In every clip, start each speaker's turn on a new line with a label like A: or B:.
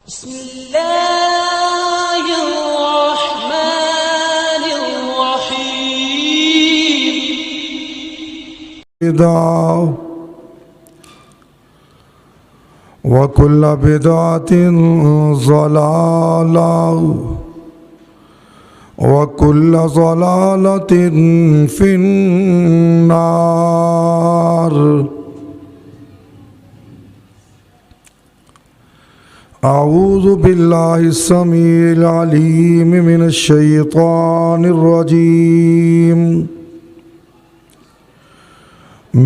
A: بسم الله الرحمن الرحيم.
B: وكل بدعة ضلالة وكل ضلالة في النار. أعوذ بالله السميع العليم من الشيطان الرجيم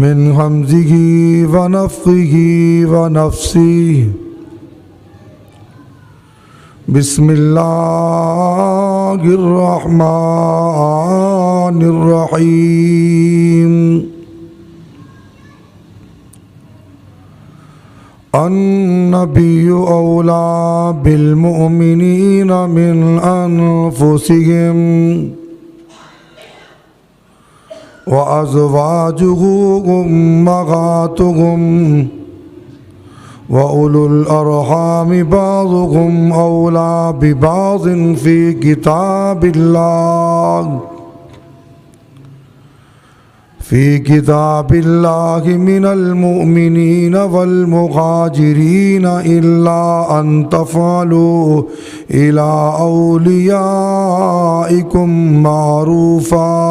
B: من همزه ونفخه ونفسه. بسم الله الرحمن الرحيم. النبي أولى بالمؤمنين من أنفسهم وأزواجه أمهاتهم وأولو الأرحام بعضهم أولى ببعض في كتاب الله من المؤمنين والمهاجرين إلا أن تفعلوا إلى أوليائكم معروفا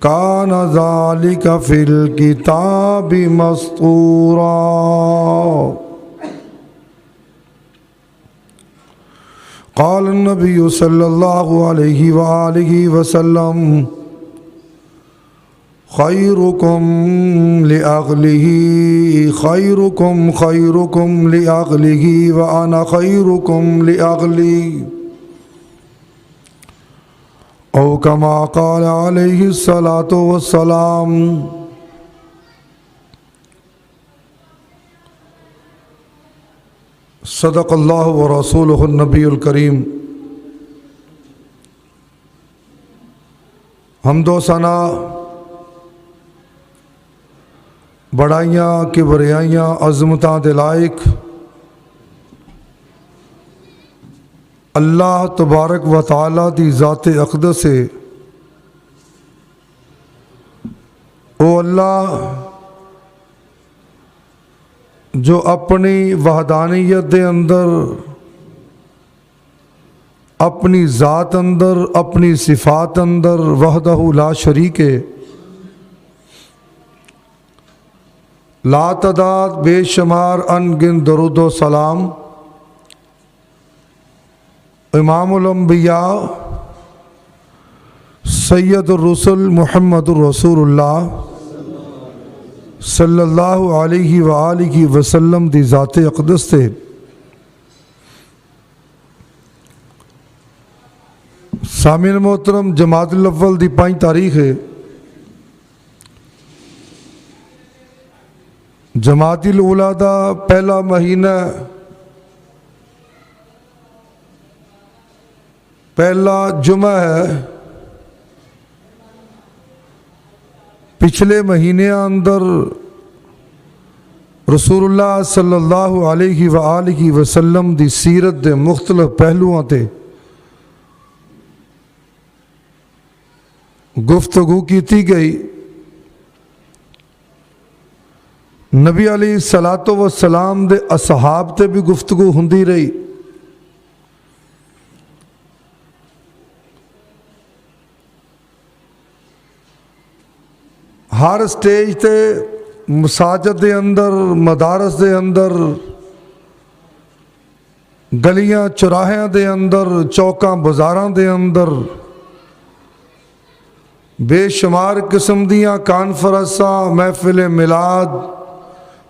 B: كان ذلك في الكتاب مسطورا. قال النبي صلى الله عليه وآله وسلم خيركم لأهله وأنا خيركم لأهلي أو كما قال عليه الصلاة والسلام. صدق الله ورسوله النبي الكريم. حمد و ثنا، بڑائیاں کبریائیاں عظمتاں دے لائق اللہ تبارک و تعالی دی ذات اقدس ہے. او اللہ جو اپنی وحدانیت دے اندر، اپنی ذات اندر، اپنی صفات اندر وحدہ لا شریک ہے، لا تعداد بے شمار انگن درود و سلام امام الانبیاء سید الرسل محمد الرسول اللہ صلی اللہ علیہ وآلہ وسلم دی ذات اقدس تے. سامعین محترم، جماعت الاول دی 5 تاریخ ہے. جماعت الاولیٰ دا پہلا مہینہ، پہلا جمعہ ہے. پچھلے مہینے اندر رسول اللہ صلی اللہ علیہ وآلہ وسلم دی سیرت دے مختلف پہلوؤں تے گفتگو کیتی گئی. نبی علیہ الصلاۃ والسلام دے اصحاب تے بھی گفتگو ہوندی رہی. ہر سٹیج تے، مساجد دے اندر، مدارس دے اندر، گلیاں چوراہیاں دے اندر، چوکاں بازاراں دے اندر بے شمار قسم دیاں کانفرنساں، محفل میلاد،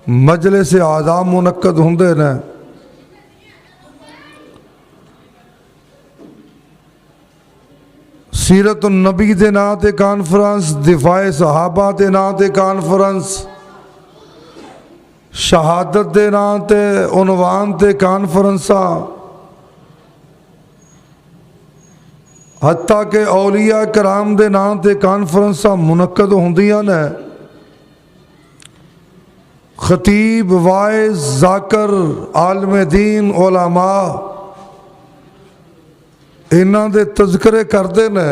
B: مجلس اعظام منعقد ہوندے نے. سیرت النبی دے نام تے کانفرنس، دفاع صحابہ دے نام تے کانفرنس، شہادت دے نام تے عنوان تے کانفرنساں، حتیٰ کہ اولیاء کرام دے نام تے کانفرنساں منعقد ہوندیاں نے. خطیب، واعظ، ذاکر، عالم دین، علماء انہاں دے تذکرے کردے نے۔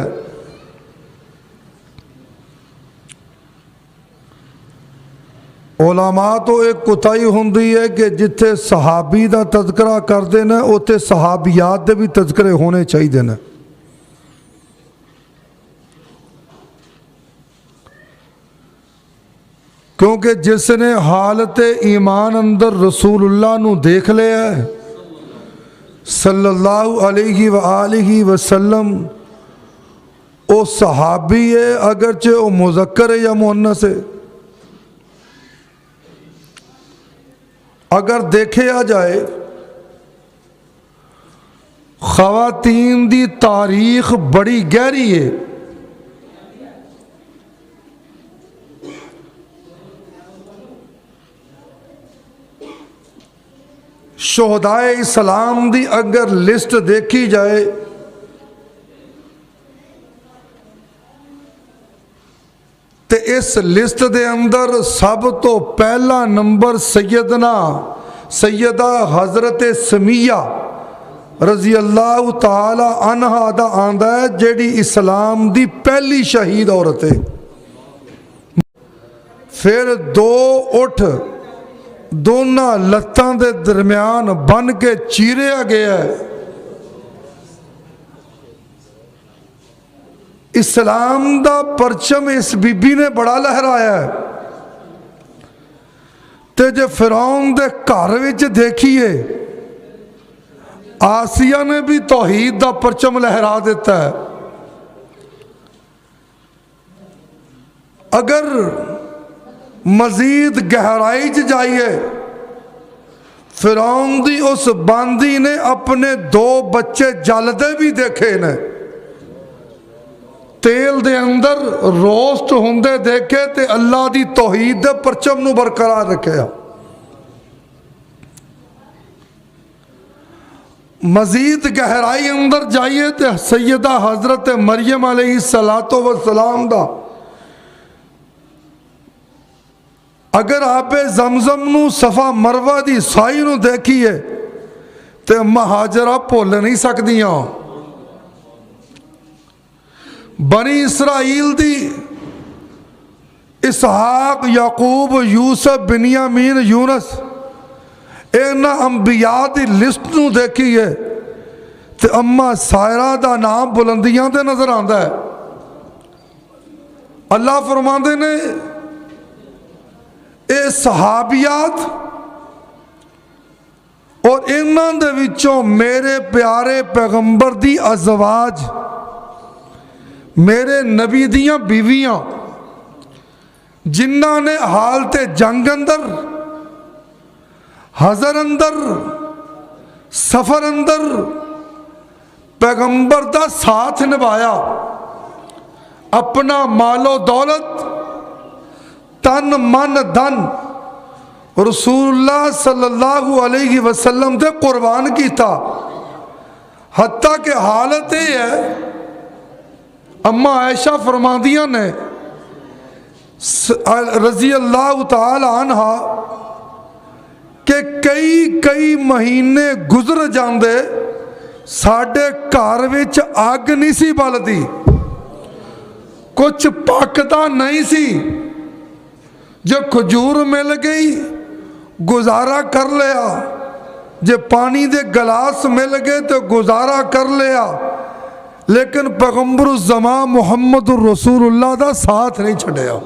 B: علماء تو ایک کوتاہی ہوندی ہے کہ جتھے صحابی دا تذکرہ کردے نے اوتے صحابیات دے بھی تذکرے ہونے چاہیے نے۔ کیونکہ جس نے حالت ایمان اندر رسول اللہ نو دیکھ لیا ہے صلی اللہ علیہ وآلہ وسلم، او صحابی ہے، اگرچہ او مذکر ہے یا مؤنث ہے۔ اگر دیکھا جائے خواتین دی تاریخ بڑی گہری ہے۔ شہدائے اسلام دی اگر لسٹ دیکھی جائے تے اس لسٹ دے اندر سب تو پہلا نمبر سیدہ حضرت سمیہ رضی اللہ تعالی عنہا دا آندا ہے، جیڑی اسلام دی پہلی شہید عورت ہے۔ پھر دو اٹھ دونوں لتاں دے درمیان بن کے چیریا گیا ہے۔ اسلام دا پرچم اس بی بی نے بڑا لہرایا ہے۔ تے جے فرعون دے گھر وچ دیکھیے آسیہ نے بھی توحید دا پرچم لہرا دیتا ہے۔ اگر مزید گہرائی جائیے، فرعون دی اس باندی نے اپنے دو بچے جلدے بھی دیکھے نے، تیل دے اندر روسٹ ہوندے دیکھے تے اللہ دی توحید دے پرچم نو برقرار رکھے۔ مزید گہرائی اندر جائیے تے سیدہ حضرت مریم علیہ السلام دا اگر آپ زمزم نو صفا مروہ دی سائی نو دیکھیے تے مہاجرہ بھول نہیں سکدیاں۔ بنی اسرائیل دی اسحاق، یعقوب، یوسف، بنیامین، یونس اینا انبیاء دی لسٹ نو دیکھیے تے اما سائرہ دا نام بلندیاں دے نظر آندا ہے۔ اللہ فرماندے نے اے صحابیات اور انہاں دے وچوں میرے پیارے پیغمبر دی ازواج، میرے نبی دیاں بیویاں جنہاں نے حالت جنگ اندر، حضر اندر، سفر اندر پیغمبر دا ساتھ نبھایا، اپنا مال و دولت، تن من دن رسول اللہ صلی اللہ علیہ وسلم دے قربان کیتا۔ حتیٰ کہ حالت یہ ہے، اما عائشہ فرماندیاں نے رضی اللہ تعالی عنہ کہ کئی مہینے گزر جاندے ساڑھے گھر وچ آگ نہیں سی بلدی، کچھ پکدا نہیں سی، جو کھجور مل گئی گزارا کر لیا، جو پانی دے گلاس مل گئے تو گزارا کر لیا، لیکن پیغمبر الزمان محمد الرسول اللہ دا ساتھ نہیں چھڑیا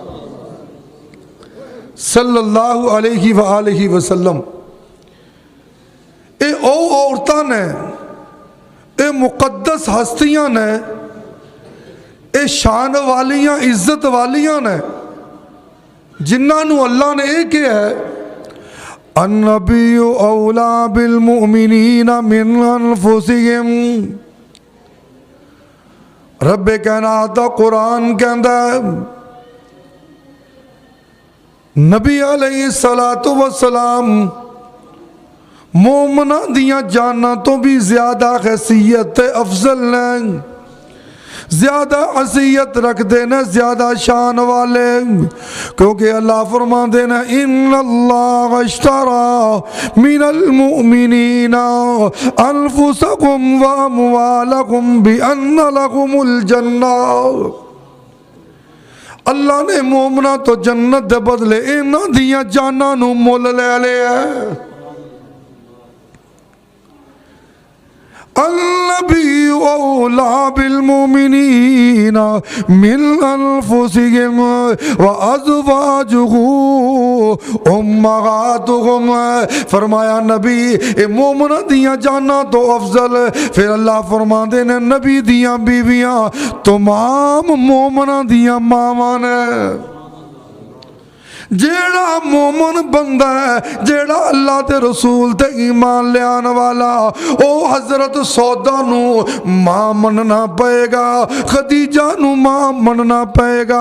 B: صلی اللہ علیہ وآلہ وسلم۔ اے او عورتاں نے، اے مقدس ہستیاں نے، اے شان والیاں، عزت والیاں نے، جنہاں نو اللہ نے ایک ہے النبی اولا بالمؤمنین من انفسہم۔ رب کائنات دا قرآن کہندا ہے نبی علیہ السلام مومنہ دیاں جاناں تو بھی زیادہ حیثیت افضل ہیں، زیادہ حیثیت رکھتے ہیں زیادہ شان والے کیونکہ اللہ فرماتے ہیں ان اللہ اشترى من المؤمنین انفسکم واموالکم بان لکم الجنہ اللہ نے مومنہ تو جنت دے بدلے انہاں دیاں جاناں نو مول لے لیا النبی اولا بالمؤمنین من انفسهم وازواجہ امہاتہم فرمایا نبی اے مومنہ دیاں جانا تو افضل پھر اللہ فرما دینے نبی دیاں بیویاں تمام مومنہ دیاں مامان ہے جیڑا مومن بندہ ہے جیڑا اللہ تے رسول تے ایمان لے آنے والا او حضرت سودا نو ماں مننا پائے گا خدیجہ نو ماں مننا پائے گا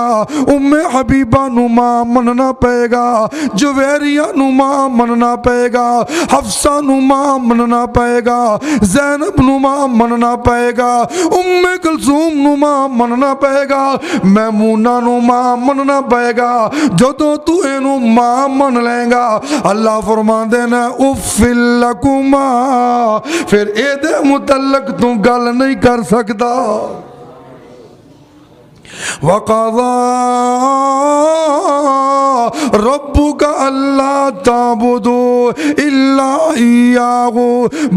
B: ام حبیبہ نو ماں مننا پائے گا جویریہ نو ماں مننا پائے گا حفصہ نو ماں مننا پائے گا زینب نو ماں مننا پائے گا ام کلثوم نو ماں مننا پائے گا میمونہ نو ماں مننا پائے گا جو تو اینو ماں من لیں گا اللہ فرما دینا افل لکما پھر اے دے متعلق تو گل نہیں کر سکتا وَقَضَى رَبُّكَ أَلَّا تَعْبُدُوا إِلَّا إِيَّاهُ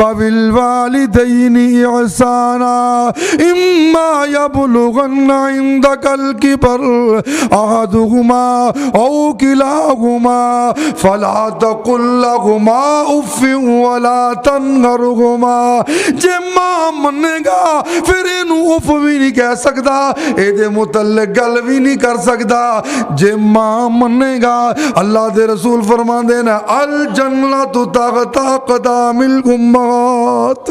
B: وَبِالْوَالِدَيْنِ إِحْسَانًا إِمَّا يَبْلُغَنَّ عِندَكَ الْكِبَرَ أَحَدُهُمَا أَوْ كِلَاهُمَا فَلَا تَقُل لَّهُمَا أُفٍّ وَلَا تَنْهَرْهُمَا جے ماں منے گا پھر اینو اف بھی نہیں کہہ سکتا اے دے متعلق گل بھی نہیں کر سکتا جے ماں منے گا اللہ دے رسول فرما دینا الجنت تحت اقدام الامہات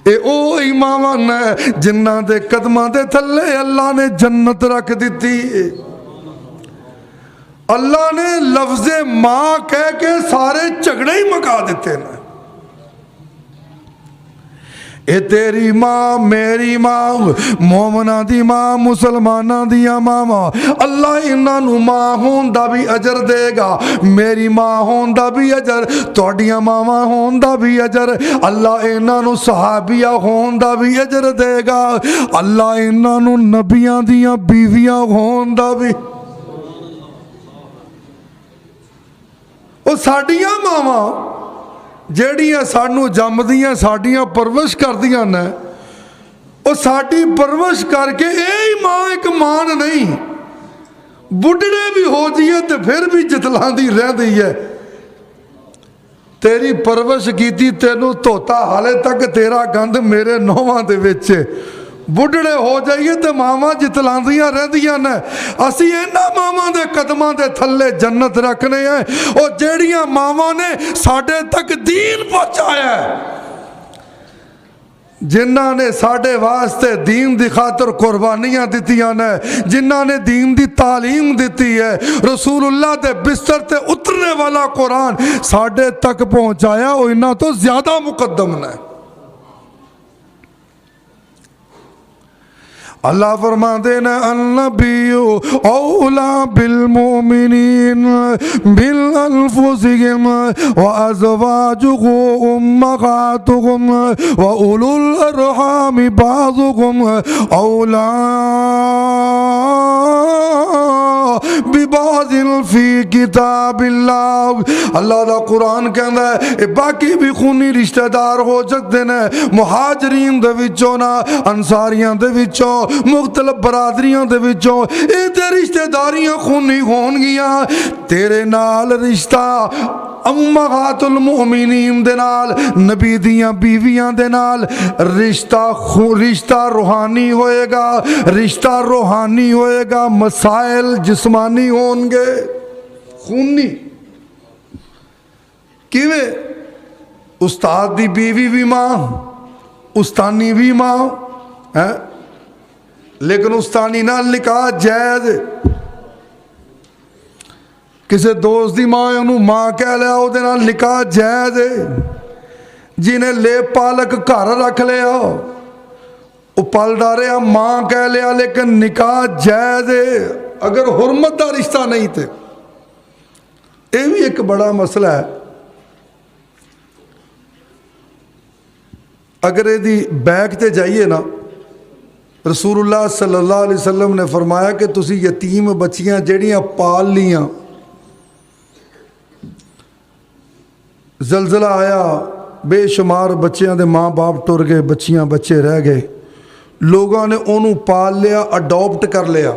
B: اے او امامان ہے جنہ دے قدمہ دے تھلے اللہ نے جنت رکھ دیتی اللہ نے لفظ ماں کہہ کے سارے جھگڑے ہی مکا دیتے ہیں اے تیری ماں میری ماں مومنہ دی ماں مسلمانہ دیا ماما اللہ انہاں نو ماں ہون دا بھی اجر دے گا میری ماں ہون دا بھی اجر توڑیاں ماما ہون دا بھی اجر اللہ انہاں نو صحابیہ ہون دا بھی اجر دے گا اللہ انہاں نو نبیاں دیا بیویاں ہون دا بھی او ساڑیاں ماما جیڑیاں سانو جمدیاں ساڑیاں پرورش کر دیاں نے او ساڑی پرورش کر کے اے ماں ایک مان نہیں بڑھڑے بھی ہو جیے تے پھر بھی جتلان دی رہ دی ہے تیری پرورش کی تھی تینو توتا حالے تک تیرا گند میرے نوہاں دے وچے بڑھڑے ہو جائیے تے ماما جتلان دیاں رہ دیاں نے اسی اینا ماما دے قدمہ دے تھلے جنت رکھنے ہیں اور جیڑیاں ماما نے ساڑھے تک دین پہنچایا ہے جنہ نے ساڑھے واسطے دین دی خاطر قربانیاں دیتیاں نے جنہ نے دین دی تعلیم دیتی ہے رسول اللہ دے بستر تے اترنے والا قرآن ساڑھے تک پہنچایا اور انہاں تو زیادہ مقدم نے اللہ فرما دینا النبی اولا بالمؤمنین بالانفسهم وازواجه امہاتهم واولو الارحام بعضهم اولا ببعض فی کتاب اللہ اللہ دا قرآن کہندا ہے باقی بھی خونی رشتہ دار ہو سکتے ہیں مہاجرین دے وچوں نا انصاریاں دے وچوں مختلف برادریاں دے وچوں اے تے رشتہ داریاں خونی ہون گیاں تیرے نال رشتہ امہات المؤمنین دے نال نبی دیاں بیویاں دے نال رشتہ روحانی ہوئے گا رشتہ روحانی ہوئے گا مسائل جسمانی ہون گے خونی کیویں استاد دی بیوی بھی ماں استانی بھی ماں ہے لیکن استانی نہ نکاح جائز کسے دوست دی ماں انہوں ماں کہہ لیا او دے نال نکاح جائز جنہیں لے پالک گھر رکھ لیا وہ پل ڈالے ماں کہہ لیا لیکن نکاح جائز ہے اگر حرمت کا رشتہ نہیں تھے. یہ بھی ایک بڑا مسئلہ ہے. اگر یہ بیک تے جائیے نا رسول اللہ صلی اللہ علیہ وسلم نے فرمایا کہ تسی یتیم بچیاں جڑیاں پال لیاں, زلزلہ آیا بے شمار بچیاں دے ماں باپ ٹر گئے, بچیاں بچے رہ گئے, لوگوں نے انہوں پال لیا, اڈاپٹ کر لیا,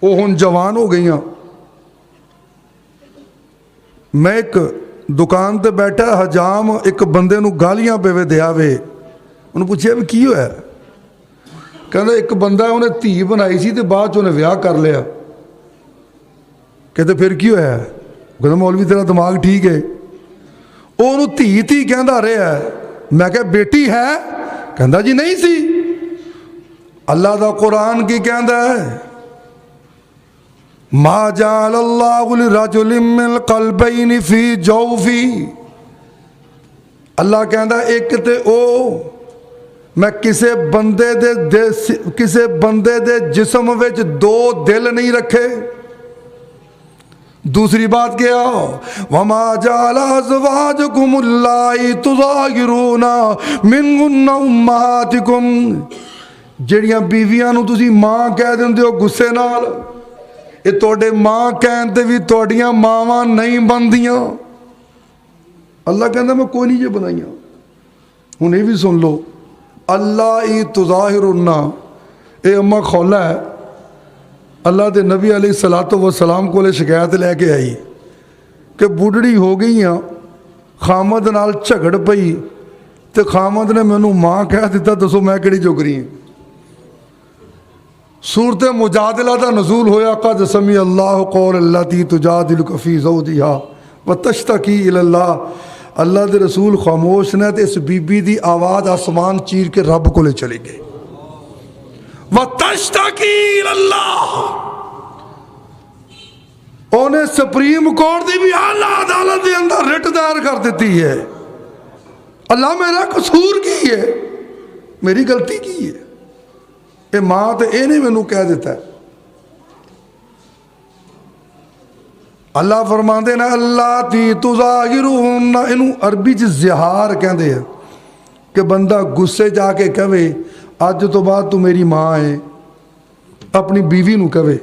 B: وہ ہن جوان ہو گئیاں. میں ایک دکان تے بیٹھا حجام ایک بندے نو گالیاں پہ دیا وے, انہوں پوچھیا بھی کی ہوا ہے؟ کہنا ایک بندہ انہیں دھی بنائی سی تے بعد انہیں ویاہ کر لیا. کہتے پھر کی ہوا ہے؟ کہتا مولوی تیرا دماغ ٹھیک ہے. وہ انہوں دھی کہندا رہا ہے. میں کہا بیٹی ہے؟ کہندا جی نہیں سی. اللہ دا قرآن کی کہندا ہے ما جعل اللہ لرجل من قلبین فی جوفی. اللہ کہندا ایک تے او میں کسے بندے دے جسم وچ دو دل نہیں رکھے. دوسری بات کیا وما جعل ازواجکم اللہ تظاہرون منہن امہاتکم. جڑیاں بیویاں نو تسی ماں کہہ دیندے ہو غصے نال, یہ توڑے ماں کہندے بھی توڑیاں ماواں نہیں بندیاں. اللہ کہندہ میں کوئی نہیں یہ بنائیاں. انہیں بھی سن لو اللہ تظاہرنا, اے اماں خولا ہے اللہ دے نبی علیہ السلام کو لے شکایت لے کے آئی کہ بڑھڑی ہو گئی ہیں, خامد نال جھگڑ پئی تے خامد نے مینوں ماں کہہ دیتا, دسو میں کیڑی جوگری ہیں. صورت مجادلہ دا نزول ہویا قد سمع اللہ قول اللاتی تجادلک فی زوجہا وتشتکی الی اللہ. اللہ دے رسول خاموش نے تے اس بی بی دی آواز آسمان چیر کے رب کو لے چلی گئی. وتشتکی الی اللہ, انہیں سپریم کورٹ دی بھی اعلیٰ عدالت دے اندر رٹ دائر کر دیتی ہے. اللہ میرا قصور کی ہے, میری غلطی کی ہے. اے ماں تے اے نے مینوں کہہ دیتا ہے. اللہ فرماندے نا اللہ تی تظاہرون, انہوں عربی چ زہار کہندے ہیں کہ بندہ غصے جا کے کہے اج تو بعد تو میری ماں ہے, اپنی بیوی نو کہے.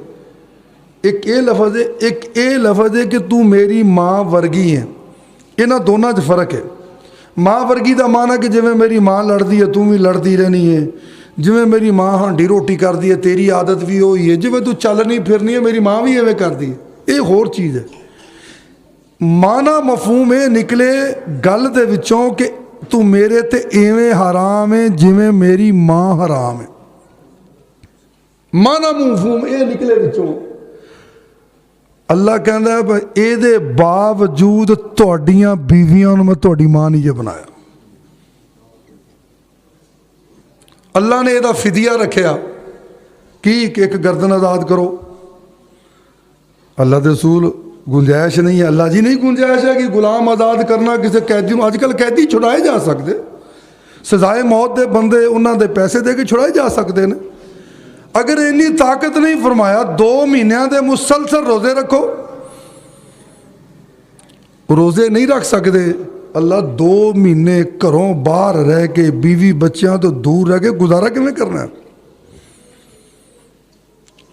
B: ایک اے لفظ ہے کہ تو میری ماں ورگی ہے. انہاں دونوں چ فرق ہے. ماں ورگی دا معنی کہ جویں میری ماں لڑدی ہے تو بھی لڑدی رہنی ہے, جویں میری ماں ہانڈی روٹی کر دی ہے تیری عادت بھی ہوئی ہے, جویں تو چلنی پھرنی ہے میری ماں بھی ایویں کر دی ہے. یہ ہور چیز ہے. معنی مفہوم یہ نکلے گل دے وچوں کہ تو میرے تے ایویں حرام ہے جویں میری ماں حرام ہے. معنی مفہوم یہ نکلے وچوں. اللہ کہندا ہے اے دے باوجود تہاڈیاں بیویاں نوں میں تہاڈی ماں نہیں جے بنایا. اللہ نے یہ فدیہ رکھیا کہ ایک گردن آزاد کرو. اللہ دے رسول گنجائش نہیں ہے. اللہ جی نہیں گنجائش ہے کہ غلام آزاد کرنا کسی قیدی نو. اج کل قیدی چھڑائے جا سکتے, سزائے موت دے بندے انہاں دے پیسے دے کے چھڑائے جا سکتے ہیں. اگر انی طاقت نہیں فرمایا 2 مہینوں دے مسلسل روزے رکھو. روزے نہیں رکھ سکتے. اللہ 2 مہینے گھروں باہر رہ کے بیوی بچیاں تو دور رہ کے گزارا کیویں کرنا ہے؟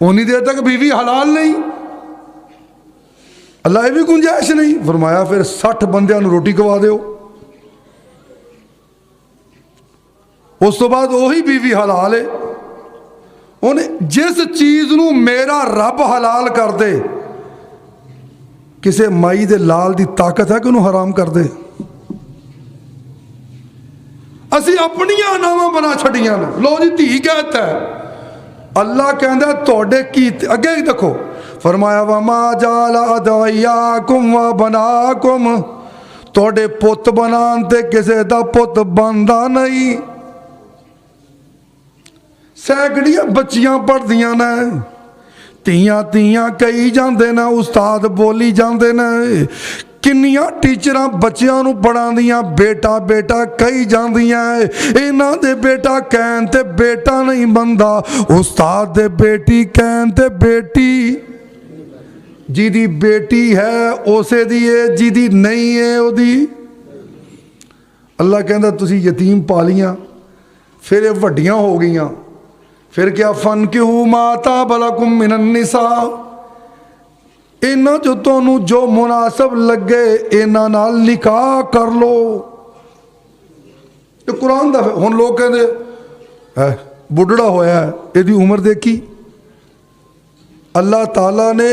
B: اونی دیر تک بیوی حلال نہیں. اللہ یہ بھی گنجائش نہیں فرمایا پھر 60 بندیاں نو روٹی کھوا دیو. اس تو بعد وہی بیوی حلال ہے. انہیں جس چیز نو میرا رب حلال کر دے, کسے مائی دے لال دی طاقت ہے کہ انہوں حرام کر دے؟ اسی اپنیاں ناواں بنا چھڑیاں نے. لو جی دھی کہتا ہے. اللہ کہندا ہے توڑے کی اگے ہی دیکھو فرمایا وما جعل ادعیاکم و بناکم, توڑے پت بنان تے کسے دا پت بندا نہیں. سینکڑیاں بچیاں پڑھ دیاں نے, تیاں کئی جاندے نے, استاد بولی جاندے نے, ਕਿੰਨੀਆਂ ਟੀਚਰਾਂ ਬੱਚਿਆਂ ਨੂੰ ਪੜ੍ਹਾਉਂਦੀਆਂ ਬੇਟਾ ਬੇਟਾ ਕਹੀ ਜਾਂਦੀਆਂ ਏ, ਇਹਨਾਂ ਦੇ ਬੇਟਾ ਕਹਿਣ ਤੇ ਬੇਟਾ ਨਹੀਂ ਬਣਦਾ, ਉਸਤਾਦ ਦੇ ਬੇਟੀ ਕਹਿਣ ਤੇ ਬੇਟੀ। ਜਿਹਦੀ ਬੇਟੀ ਹੈ ਉਸੇ ਦੀ ਏ, ਜਿਹਦੀ ਨਹੀਂ ਏ ਉਹਦੀ। ਅੱਲਾ ਕਹਿੰਦਾ ਤੁਸੀਂ ਯਤੀਮ ਪਾਲੀਆਂ, ਫਿਰ ਇਹ ਵੱਡੀਆਂ ਹੋ ਗਈਆਂ, ਫਿਰ ਕਿਆ ਫਨਕਿਹੂ ਮਾ ਤਾਬ ਲਕੁਮ ਮਿਨਨ ਨਿਸਾ, ਇਹਨਾਂ ਜੋ ਤੁਹਾਨੂੰ ਜੋ ਮੁਨਾਸਬ ਲੱਗੇ ਇਹਨਾਂ ਨਾਲ ਨਿਕਾਹ ਕਰ ਲੋ। ਇਹ ਕੁਰਾਨ ਦਾ। ਹੁਣ ਲੋਕ ਕਹਿੰਦੇ ਬੁੱਢੜਾ ਹੋਇਆ ਇਹਦੀ ਉਮਰ ਦੇਖੀ। ਅੱਲਾਹ ਤਾਲਾ ਨੇ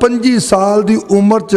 B: 25 ਸਾਲ ਦੀ ਉਮਰ 'ਚ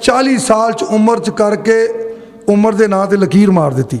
B: 40 ਸਾਲ 'ਚ ਉਮਰ 'ਚ ਕਰਕੇ ਉਮਰ ਦੇ ਨਾਂ ਤੇ ਲਕੀਰ ਮਾਰ ਦਿੱਤੀ।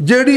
B: ਜਿਹੜੀ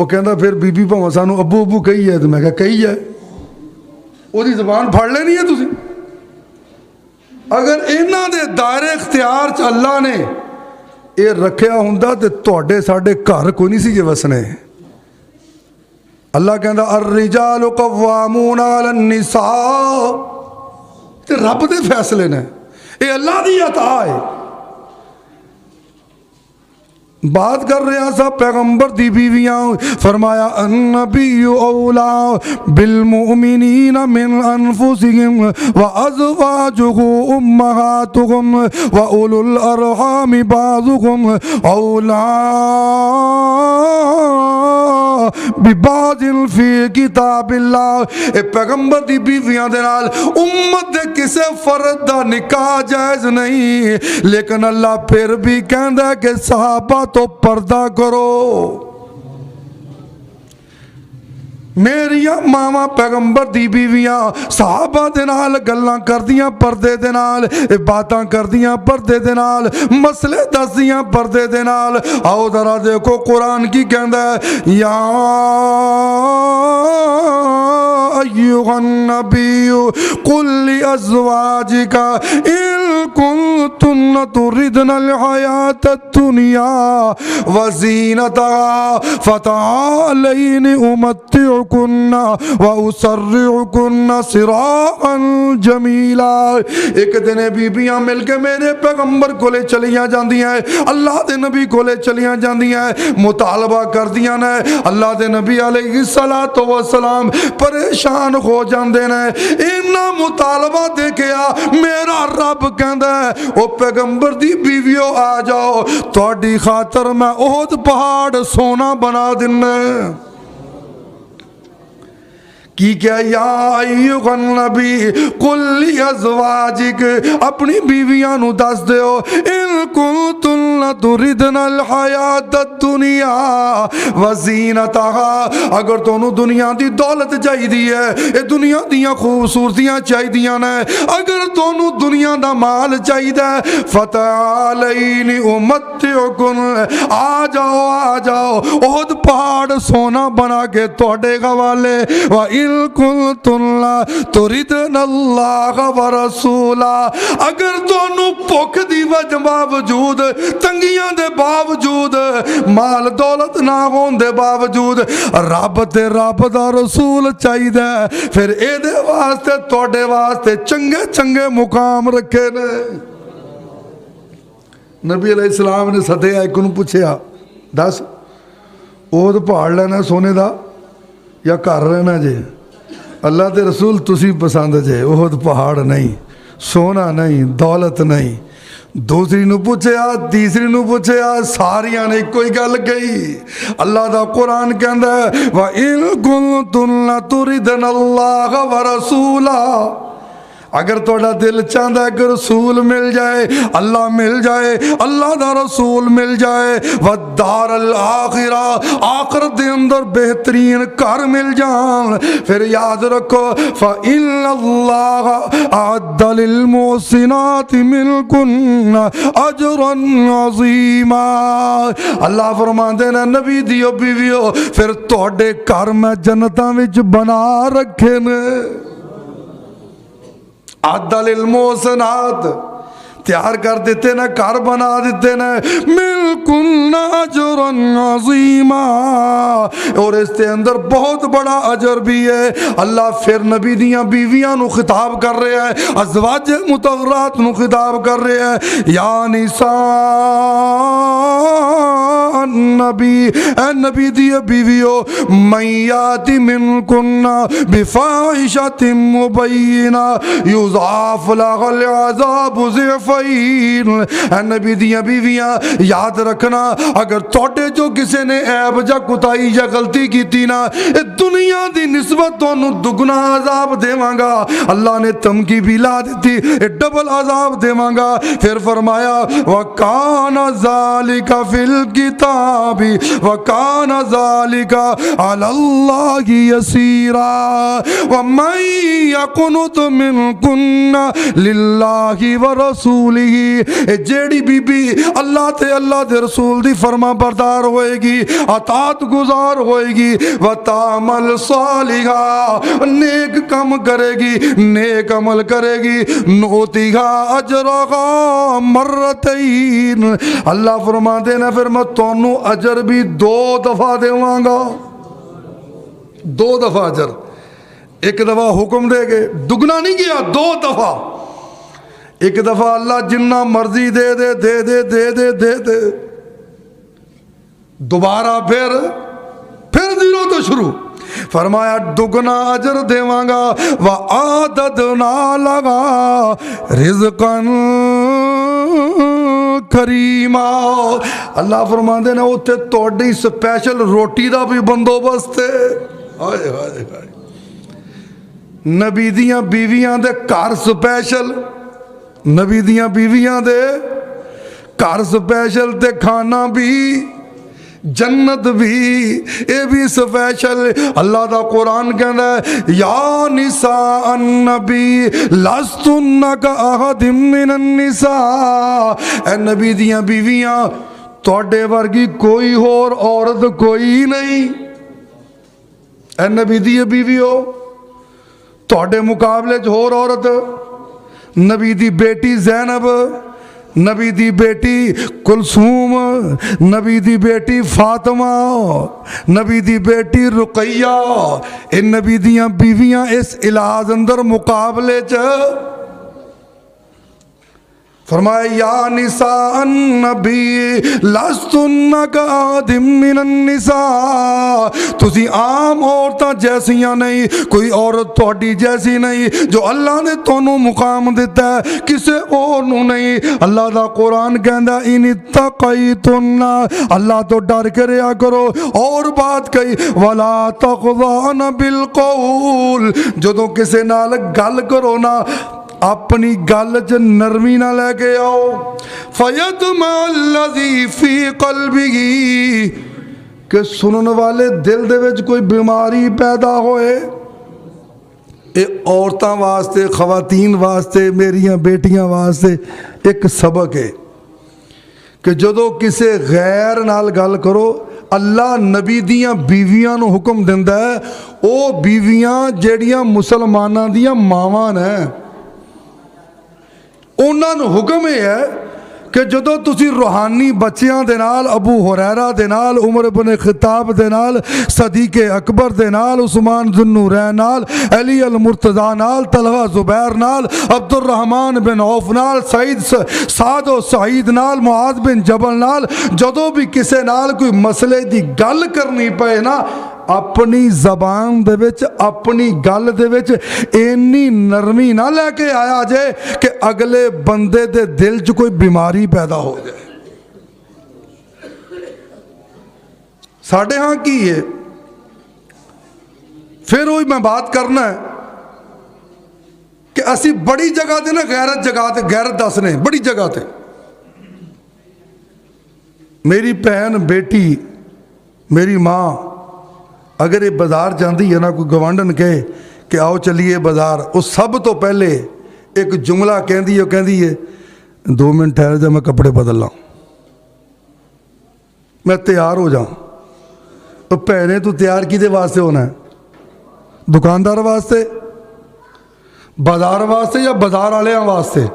B: وہ کہندا پھر بی بی بھاواں سانوں ابو ابو کہی ہے، تو میں کہا کہی ہے، وہی زبان پھڑ لینی ہے تسی۔ اگر انہاں دے دائرے اختیار چ اللہ نے یہ رکھیا ہوندا تے تواڈے ساڈے گھر کوئی نہیں سی جے وسنے۔ اللہ کہندا الرجال قوامون علی النساء، تے رب دے فیصلے نے، یہ اللہ دی عطا ہے۔ بات کر رہے ہیں صاحب پیغمبر دی بیویاں، فرمایا النبی اولا بالمؤمنین من انفسهم وازواجه امہاتهم واولو الارحام بعضهم اولا ببعض فی کتاب اللہ۔ اے پیغمبر دی بیویاں دے نال امت دے کسے فرد دا نکاح جائز نہیں، لیکن اللہ پھر بھی کہندا ہے کہ صحابہ تو پردہ کرو۔ میریاں ماواں پیغمبر دی بیویاں صحابہ دے نال گلاں کردیاں پردے دے نال، باتاں کردیاں پردے دے نال، مسئلے دسدیاں پردے دے نال۔ آؤ ذرا دیکھو قرآن کی کہندا ہے یا ایھا النبی قل لازواجک ان کنتن تردن الحیاۃ الدنیا وزینتہا فتعالین امتعکن واسرحکن سراحا جمیلا۔ ایک دن بیبیاں مل کے میرے پیغمبر کولے چلیاں جاندیاں ہیں، اللہ دے نبی کولے چلیاں جاندیاں ہیں، مطالبہ کردیاں نے۔ اللہ دے نبی علیہ الصلوۃ والسلام پریشان ہو جاندے نے، انہاں مطالبہ دیکھیا میرا رب کہندا ہے او پیغمبر دی بیویو آ جاؤ، تہاڈی خاطر میں احد پہاڑ سونا بنا دینا۔ کی کیا یا ایھا النبی قل لازواجک، اپنی بیویاں نو دس دیو ان کنتن تردن الحیاۃ الدنیا وزینتہا، اگر تانوں دنیا دی دولت چاہیدی ہے، اے دنیا دیاں خوبصورتیاں چاہیدیاں نے، اگر تانوں دنیا دا مال چاہیدا ہے فتعالین امتعکن، آ جاؤ احد پہاڑ سونا بنا کے تہاڈے حوالے، وَإِن كُنتُنَّ تُرِدْنَ اللَّهَ وَرَسُولَهُ، اگر تانوں بھوک دی وجہ باوجود، تنگیاں دے باوجود، مال دولت نہ ہون دے باوجود رب تے رب دا رسول چاہیدا ہے، پھر اے دے واسطے تواڈے واسطے چنگے چنگے مقام رکھے نے۔ نبی علیہ السلام نے سدیا، ایک نوں پوچھیا دس احد پہاڑ لینا سونے دا یا گھر رہنا جے؟ اللہ دے رسول تسی پسند جے، احد پہاڑ نہیں، سونا نہیں، دولت نہیں۔ دوسری نو پوچھیا، تیسری نو پوچھیا، ساریاں نے کوئی گل کہی۔ اللہ دا قرآن کہندا ہے وَإِن كُنتُنَّ تُرِدْنَ اللَّهَ وَرَسُولَهُ، اگر توڑا دل چاہتا ہے کہ رسول مل جائے، اللہ مل جائے، اللہ دا رسول مل جائے، والدار الاخرہ، آخرت دے اندر بہترین گھر مل جان، پھر یاد رکھو فَإِنَّ اللَّهَ أَعَدَّ لِلْمُحْسِنَاتِ مِنْكُنَّ أَجْرًا عَظِيمًا۔ اللہ فرماندے نے نبی دیو بیویو پھر توڑے گھر میں جنتاں وچ بنا رکھے نے۔ عدل المحسنات تیار کر دیتے نے، گھر بنا دیتے نے، ملکن اجرا عظیما، اور اس کے اندر بہت بڑا اجر بھی ہے۔ اللہ پھر نبی دیاں بیویاں نو خطاب کر رہے ہیں، ازواج مطہرات نو خطاب کر رہے ہیں، یا نساء النبی، اے نبی دی بیویو، من یاتی منکن بفاحشۃ مبینہ یضاعف لها العذاب ضعفین۔ اے نبی دیاں بیویاں یاد رکھنا، اگر توڑے جو کسی نے عیب جا کتائی یا غلطی کیتی نا، اے دنیا دی نسبت تانوں دگنا عذاب دیواں گا۔ اللہ نے تمکی بھی لا دیتی، اے ڈبل عذاب دیواں گا۔ پھر فرمایا وَكَانَ ذَلِكَ فِي الْكِتَابِ الكتاب وكان ذلك على الله يسيرا ومن يقنط منكن لله ورسوله جیڑی بی بی اللہ تے اللہ دے رسول دی فرما بردار ہوئے گی اطاعت گزار ہوئے گی وتعمل صالحا نیک کام کرے گی نیک عمل کرے گی نوتیہا اجرہا مرتین اللہ فرما دینا پھر میں تونوں اجر بھی 2 دفعہ دیواں گا 2 دفعہ اجر ایک دفعہ حکم دے گے دگنا نہیں کیا 2 دفعہ ایک دفعہ اللہ جنہ مرضی دے دے دے دے دے دے دے دے دوبارہ پھر 0 تو شروع فرمایا دگنا اجر دیواں گا وَآدَدْنَا لَهَا رِزْقًا کریما اللہ فرماندے نے اوتھے تہاڈی سپیشل روٹی دا بھی بندوبست ہے ہائے ہائے ہائے نبی دیاں بیویاں دے گھر سپیشل نبی دیاں بیویاں دے گھر سپیشل تے کھانا بھی جنت بھی اے بھی سپیشل اللہ دا قرآن کہندا ہے یا نساء النبی لستن کاحد من النساء اے نبی دیاں بیویاں تواڈے ورگی کوئی اور عورت کوئی نہیں اے نبی دی بیویو تواڈے مقابلے چ ہور عورت نبی دی بیٹی زینب نبی دی بیٹی کلثوم نبی دی بیٹی فاطمہ نبی دی بیٹی رقیہ ان نبی دیاں بیویاں اس الہاز اندر مقابلے چ فرمایا یا نساء النبی لستن کاحد من النساء تسی عام عورتاں جیسیاں نہیں کوئی عورت تہاڈی جیسی نہیں جو اللہ نے تانوں مقام دیتا ہے کسے اور نو نہیں اللہ دا قرآن کہندا ان اتقیتن اللہ تو ڈر کے رہیا کرو اور بات کہی ولا تخضعن بالقول جدوں کسے نال گل کرو نا اپنی گل چ نرمی نہ لے کے آؤ فَيَطْمَعَ الَّذِي فِي قَلْبِهِ کہ سنن والے دل دے وچ کوئی بیماری پیدا ہوئے اے عورتاں واسطے خواتین واسطے میریاں بیٹیاں واسطے ایک سبق ہے کہ جدو کسے غیر نال گل کرو اللہ نبی دیاں بیویاں نو حکم دیندا ہے او بیویاں جیڑیاں مسلماناں دیاں ماواں نے انہاں نو حکم ہے کہ جدو تسی روحانی بچیاں دے نال ابو ہریرہ دے نال عمر بن خطاب دے نال صدیق اکبر دے نال عثمان ذو النورین نال علی المرتضیٰ نال طلحہ زبیر نال عبد الرحمن بن عوف نال سعد و سعید نال معاذ بن جبل نال جدو بھی کسے نال کوئی مسئلے دی گل کرنی پئے نا اپنی زبان دے وچ اپنی گل دے وچ اینی نرمی نہ لے کے آیا جائے کہ اگلے بندے دے دل چ کوئی بیماری پیدا ہو جائے ساڑھے ہاں کی ہے پھر وہی میں بات کرنا ہے کہ اسی بڑی جگہ تے نا غیرت دسنے بڑی جگہ تے میری بہن بیٹی میری ماں اگر یہ بازار جاندی ہے نا کوئی گوانڈن کہے کہ آؤ چلیے بازار وہ سب تو پہلے ایک جملہ کہندی ہے 2 منٹ ٹھہر جا میں کپڑے بدل لاؤں میں تیار ہو جاؤں تو پہنے تو تیار کیدے واسطے ہونا ہے دکاندار واسطے بازار واسطے یا بازار والیاں واسطے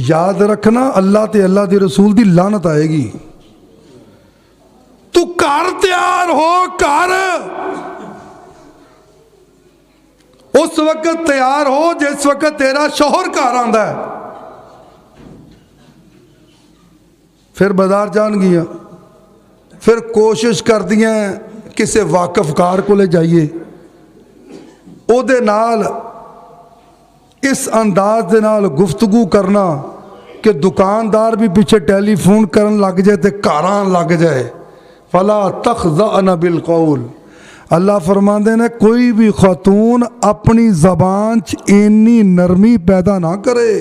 B: یاد رکھنا اللہ تے اللہ دی رسول دی لعنت آئے گی تو کر تیار ہو کر اس وقت تیار ہو جس وقت تیرا شوہر گھر آندا ہے پھر بازار جان گیا پھر کوشش کر دیا کسے واقف کار کو لے جائیے او دے نال اس انداز دے نال گفتگو کرنا کہ دکاندار بھی پیچھے ٹیلی فون کرن لگ جائے تے کاران لگ جائے فلا تخضعن بالقول اللہ فرماندے نے کوئی بھی خاتون اپنی زبان چ اینی نرمی پیدا نہ کرے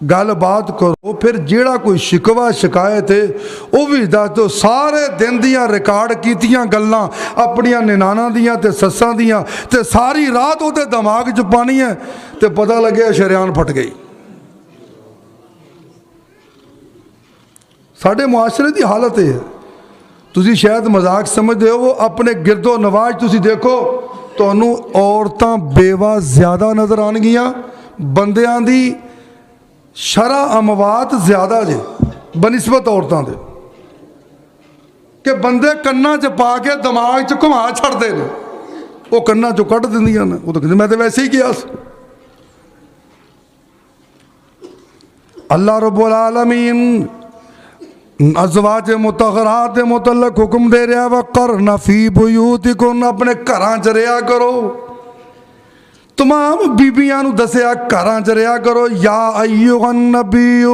B: گل بات کرو، پھر جیڑا کوئی شکوہ شکایت ہے وہ بھی دس دو۔ سارے دن دیاں ریکارڈ کیتیاں گلاں اپنیاں نناناں دیاں تے سساں دیاں تے ساری رات وہ دماغ چ پانی ہے تے پتہ لگے شریان پھٹ گئی۔ ساڈے معاشرے دی حالت ہے، تسی شاید مذاق سمجھتے ہو، وہ اپنے گرد و نواز تسی دیکھو تانوں عورتاں بیوہ زیادہ نظر آن گیاں، بندیاں دی شرح اموات زیادہ جے بنسبت عورتاں دے، کہ بندے کناں چ پا کے دماغ چ گھما چھڑتے ہیں، وہ کناں چ کٹ دندیاں نے، وہ تو کہتے میں تو ویسے ہی کیا۔ اللہ رب العالمین ازواج مطہرات متعلق حکم دے رہا ہے وَقَرْنَ فِي بُيُوتِكُنَّ، اپنے گھراں چ رہیا کرو۔ تمام بیبیاں نو دسیا گھراں چ رہیا کرو۔ یا ایھا النبی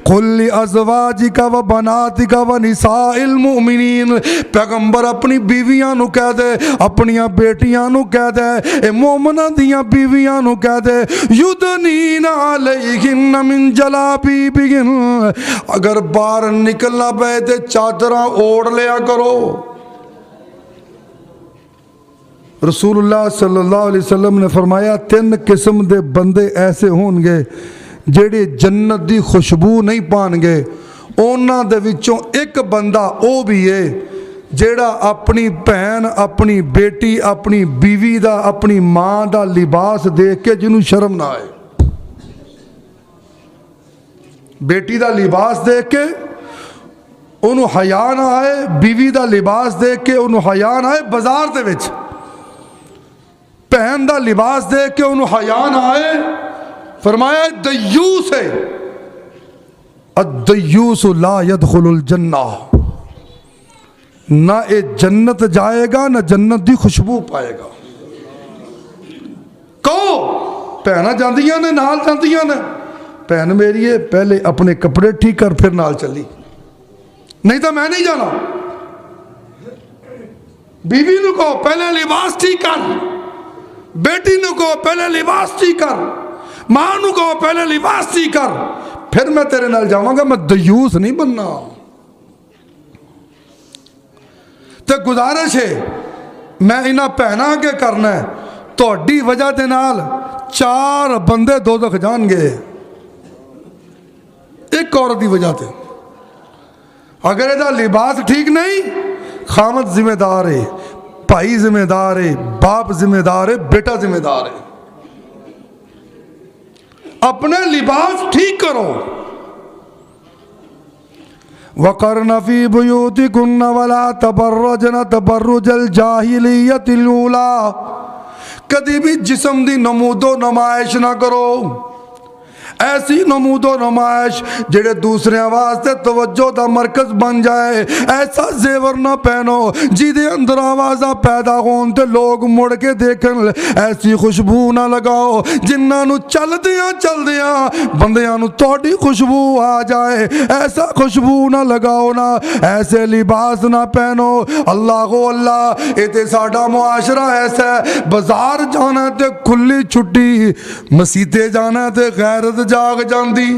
B: قل لازواجک و بناتک و نساء المؤمنین، پیغمبر اپنی بیویاں نو کہہ دے، اپنیاں بیٹیاں نو کہہ دے، اے مومناں دیاں بیویاں نو کہہ دے یدنین علیہن من جلابیبہن، اگر باہر نکلنا پے تے چادراں اوڑھ لیا کرو۔ رسول اللہ صلی اللہ علیہ وسلم نے فرمایا 3 قسم دے بندے ایسے ہون گے جڑے جنت دی خوشبو نہیں پان گے، اونا دے وچوں ایک بندہ او بھی ہے جیڑا اپنی بہن، اپنی بیٹی، اپنی بیوی دا، اپنی ماں دا لباس دیکھ کے جنوں شرم نہ آئے، بیٹی دا لباس دیکھ کے انہوں حیا نہ آئے، بیوی دا لباس دیکھ کے انہوں حیا نہ آئے، بازار دے وچ بہن دا لباس دیکھ کے انہوں حیا نہ آئے، فرمایا دیوس ہے، الدیوس لا يدخل الجنہ، نہ اے جنت جائے گا نہ جنت دی خوشبو پائے گا۔ کہو بہناں جاندیاں نے، نال جاندیاں نے، بہن میری ہے پہلے اپنے کپڑے ٹھیک کر پھر نال چلی، نہیں تو میں نہیں جانا۔ بیوی نو کہو پہلے لباس ٹھیک کر، بیٹی نو کہو پہلے لباس ٹھیک کر، ماں نو کہو پہلے لباس ٹھیک کر، پھر میں تیرے نال جاواں گا، میں دیوس نہیں بننا۔ تے گزارش ہے میں انہاں پہنا کے کرنا ہے، تہاڈی وجہ دے نال 4 بندے دوزخ جان گے، ایک عورت دی وجہ تے۔ اگر یہ لباس ٹھیک نہیں، خامد ذمہ دار ہے، بھائی ذمہ دار ہے، باپ ذمہ دار ہے، بیٹا ذمہ دار ہے۔ اپنے لباس ٹھیک کرو۔ وَقَرْنَ فِي بُيُوتِكُنَّ وَلَا تَبَرَّجْنَ تَبَرُّجَ الْجَاهِلِيَّةِ الْأُولَىٰ، کدی بھی جسم دی نمود و نمائش نہ کرو، ایسی نمود و نمائش جڑے دوسرے واسطے توجہ دا مرکز بن جائے، ایسا زیور نہ پہنو جی دے اندر آوازاں پیدا ہون تے لوگ مڑ کے دیکھن، ایسی خوشبو نہ لگاؤ جنہاں نو چل دیاں بندیاں نو توڑی خوشبو آ جائے، ایسا خوشبو نہ لگاؤ، نہ ایسے لباس نہ پہنو۔ اللہ کو اللہ، اے تے ساڈا معاشرہ ایسا ہے، بازار جانا تے کھلی چھٹی، مسیتے جانا تے غیرت جاگ جاندی،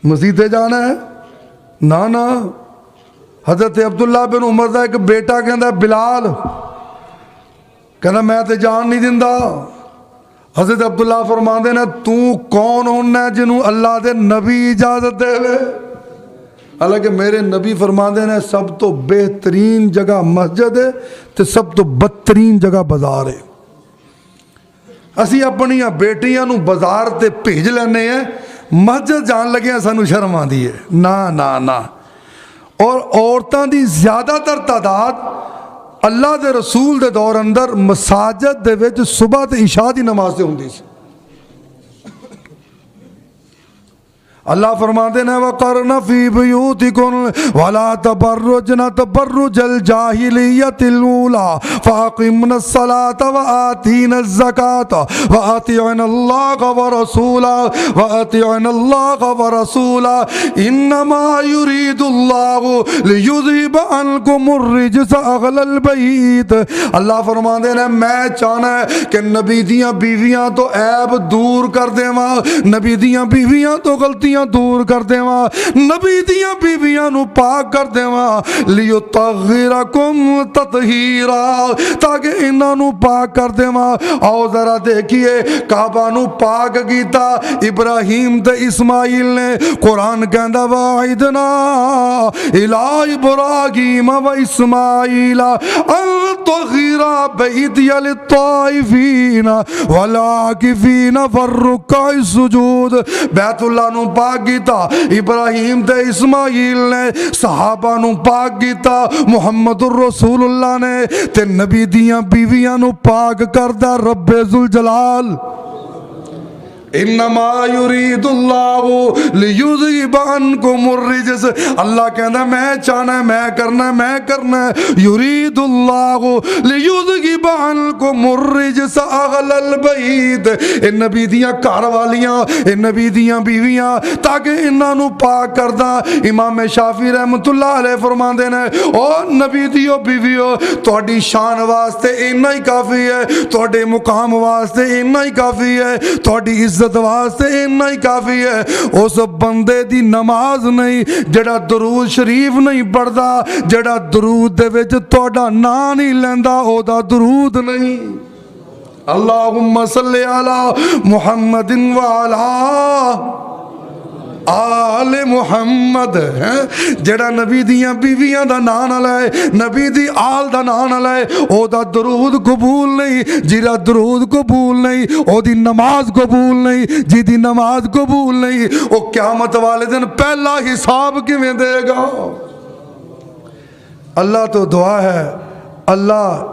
B: مسیتے جانا ہے نا نا۔ حضرت عبداللہ بن عمر دا ایک بیٹا کہندا بلال، کہندا میں تے جان نہیں دیندا۔ حضرت عبداللہ فرماندے نے تو کون ہونا ہے جنوں اللہ دے نبی اجازت دے وے؟ حالانکہ میرے نبی فرماندے نے سب تو بہترین جگہ مسجد ہے تے سب تو بدترین جگہ بازار ہے۔ اسی اپنی بیٹیاں نو بازار تے بھیج لینے ہیں، مسجد جان لگے سانو شرم آندی ہے، نا نا نا۔ اور عورتاں دی زیادہ تر تعداد اللہ دے رسول دے دور اندر مساجد دے وچ صبح تے عشاء دی نماز تے ہوندی سی۔ اللہ فرماتے ہیں وَقَرْنَ فِي بُيُوتِكُنَّ وَلَا تَبَرُّجْنَ تَبَرُّجَ الْجَاهِلِيَّةِ الْأُولَى فَأَقِمْنَ الصَّلَاةَ وَآتِينَ الزَّكَاةَ وَأَطِيعْنَ اللَّهَ وَرَسُولَهُ إِنَّمَا يُرِيدُ اللَّهُ لِيُذْهِبَ عَنْكُمُ الرِّجْسَ أَهْلَ الْبَيْتِ اللہ فرماتے ہیں میں چاہنا ہے کہ نبی دیاں بیویاں تو عیب دور کر دیواں، نبی دیاں بیویاں تو غلطیاں دور کر دیواں، نبی دیاں بیویاں نو پاک کر دیواں، لیطہرکم تطہیرا تاکہ انہاں نو پاک کر دیواں۔ آؤ ذرا دیکھیے کعبہ نو پاک کیتا ابراہیم تے اسماعیل نے، قرآن کہندا وَعِدْنَا إِلَىٰ إِبْرَاهِيمَ وَإِسْمَاعِيلَ أَن طَهِّرَ بَيْتِيَ لِلطَّائِفِينَ وَالْعَاكِفِينَ وَالرُّكَّعِ السُّجُودِ بیت اللہ نو پاک کیتا ابراہیم تے اسماعیل نے، صحابہ نو پاک کیتا محمد الرسول اللہ نے، تے نبی دیاں بیویاں نو پاک کردہ رب ذوالجلال۔ انما یرید اللہ لیذہب عنکم الرجس اللہ کہندا میں چاہنا ہے میں کرنا ہے یرید اللہ لیذہب عنکم الرجس اہل البیت اے نبی دیاں گھر والیاں اے نبی دیاں بیویاں تاکہ انہاں نو پاک کردا۔ امام شافعی رحمت اللہ علیہ فرماندے نے او نبی دیو بیویو تہاڈی شان واسطے اتنا ہی کافی ہے، تہاڈے مقام واسطے اتنا ہی کافی ہے، تہاڈی عزت واسطے اتنا ہی کافی ہے۔ اس بندے دی نماز نہیں جڑا درود شریف نہیں پڑھدا، جڑا درود دے وچ تہاڈا نام نہیں لیندا او دا درود نہیں۔ اللہم صلی علی محمد وعلی آل محمد جڑا نبی دیاں بیویاں دا نام نہ لائے، نبی دی آل دا نام نہ لائے او دا درود قبول نہیں، جیڑا درود قبول نہیں او دی نماز قبول نہیں، جی دی نماز قبول نہیں او قیامت والے دن پہلا حساب کیویں دے گا۔ اللہ تو دعا ہے اللہ